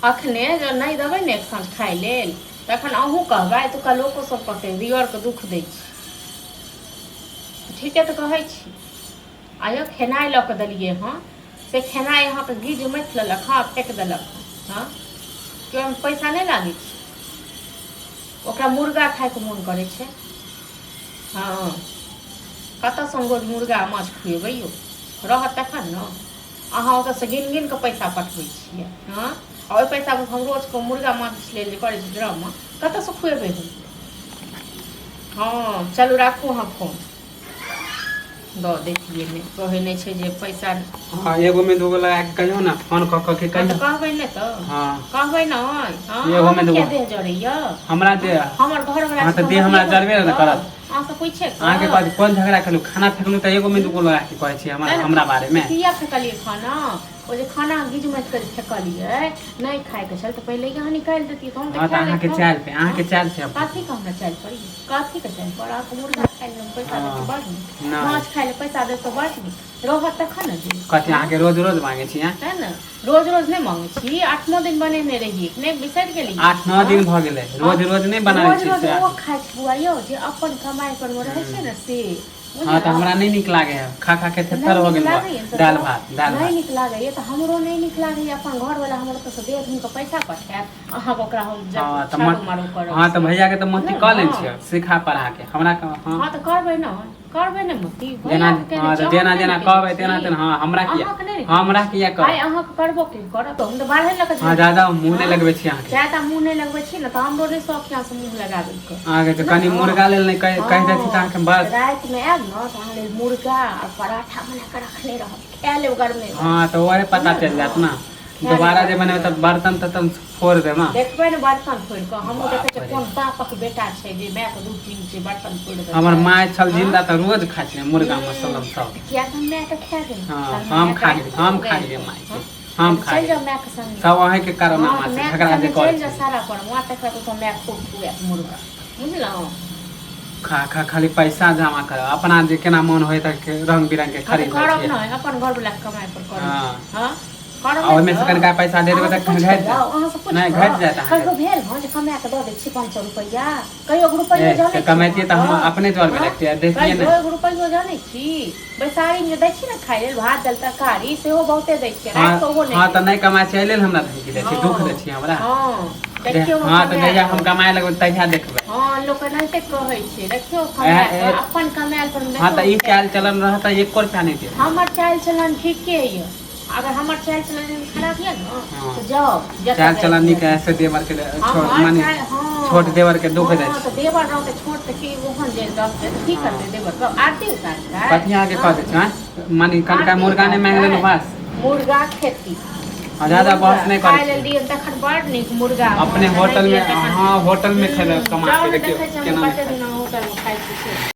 अखने जो नहीं देबै ने एक साँझ खाइ लेल तखन अहूँ कहबै एतुका लोको सब कहतै दियरके दुख दै छी। ठीके तऽ कहै छी। आइयो खेनाइ लऽ कऽ देलियै हँ से खेनाइ अहाँके गीज मथि लेलक हँ फेंक देलक हँ केओ पैसा नहीं लागे ओकरा मुर्गा खायके मोन करे छे। हाँ कतऽ सँ रोज मुर्गा माछ खुएबै यौ रहत तखन न। अहाँ ओतऽसँ गिन गिन कऽ पैसा पठबै छियै हाँ और ओहि पैसा हम रोजके मुर्गा माछ लेल जे करै छी ड्रामा कतऽ सँ खुएबै हम। हाँ चलू राखू अहाँ फोन दऽ दैतियै नहि कहै नहि छै जे पैसा। हाँ एगो में दूगो लगा के कहियो ना फोन कऽ के कहियो कहबै ने तऽ हाँ कहबै न एगो में दूगो देह जड़ैया हमरा दे हमर घर वाला हां त दे हमरा जरबे न करत। अहाँ से पूछे अहाँ के बाद कोन झगड़ा कलु खाना फेकलु त एगो में दूगो लगा के कहै छी हमरा बारे में किया फेकलिए खाना ओ जे खाना गिज मत कर फेकलिए नहीं खाए के चल त पहले यहाँ निकाल देती तो हम हां त अहाँ के चाल पे अहाँ के चाल से काथी का हमरा चाल पड़ी काथी का चाल पड़ा को मुर्गा खाए ले पैसा दे तो बढ़ माछ खाए ले पैसा दे तो बढ़ रहत तखन दे कथि अहाँ के रोज रोज मांगे छी है न रोज रोज नहीं मांगे छी 8-9 दिन बनेने रही नहीं बिसर गेली 8-9 दिन भ गेलै रोज रोज नहीं बनाबै छी रोज रोज ओ खाए बुआ यो जे अपन कमाई पर में रहे छै न से। हाँ तो हमरा नहीं निक लागे है खा खा के थेथर हो गेल दाल भात नहीं निक लागे ये तो हमरो नहीं निक लागे अपन घर वाला हमरो तो से दे दिन के पैसा पठाएब अहाँ ओकरा हम जब मारू करब। हां तो भैया के तो मती क ले छियै सिखा पढ़ा के हमरा हां तो करबै न मती जेना जेना जेना कहबै तेना तेना हां हमरा किया कर आइ अहाँ करबो के करब तो हम तो बाहर लग हां ज्यादा मुंह नहीं लगबै छी अहाँ के ज्यादा मुंह नहीं लगबै छी न त हमरो नहीं शौक यहां से मुंह लगाबै के आगे तो कनी मुर्गा लेल नहीं कह दे छी त अहाँ के बस रात में आब न त अहाँ लेल मुर्गा और पराठा बना के रखले रहब खा लेब घर में। हां तो ओहे पता चल जात ना दोबारा जे बने त बर्तन त तुम फोड़ दे ना देखबै न बर्तन फोड़ के हम देखे छ कोन बापक बेटा छै जे माय के दूध पीन छै बर्तन फोड़ दे। हमर माय छल जिंदा त रोज खा छै मुर्गा मसल्ला सब किया हम माय के खा दे हां हम खा लिए माय हम खा चल जा माय के संग सब अहे के कारण मां से झगड़ा जे कर चल जा सारा पर वहां तक तो माय खूब खुए मुर्गा बुझलौ खा खा खाली पैसा जमा कर अपना जे केना मन होय त रंग बिरंग के खरीद ले करब न अपन घर वाला कमाई पर कर हां और में से कनका पैसा दे देबे त घट जाए नहीं घट जाता है कहियो भेल हो जे कमा के द दे छी 500 रुपया कहियो रुपया जाने कमाइती त हम अपने तौर पे रखते देखिए ना कहियो रुपया जाने छी बैसारी में दै छी ना खाइ लेल भात दाल तरकारी सेहो बहुते दै छी रात को वो नहीं। हां त नहीं कमाय छै लेल हमरा धमकी दै छी दुख दै छी हमरा हां देखियो हां त जहिया हम कमाए लगब तहिया देखबै हां लोक नहिते कहै छै देखियो कमाए अपन कमाएल पर हां त ई चाल चलन रहत 1 रुपया नहीं दे हमर चाल चलन ठीके है अगर हमर चाल चलन खराब है न तो जाओ चाल चलन नहीं कैसे देवर के माने छोट देवर के दुख दे तो देवर रहो के छोट के की ओहन जे दस दे की करते देवर को आरती उतार है कथिया के कह दे छ माने कनका मुर्गा ने मांग लेन बस मुर्गा खेती ज्यादा बहस नहीं करे खाइ लेल तखन बड़ नीक मुर्गा अपने होटल में हां होटल में खेले कमा के देखियो केना होटल में खाइ छी।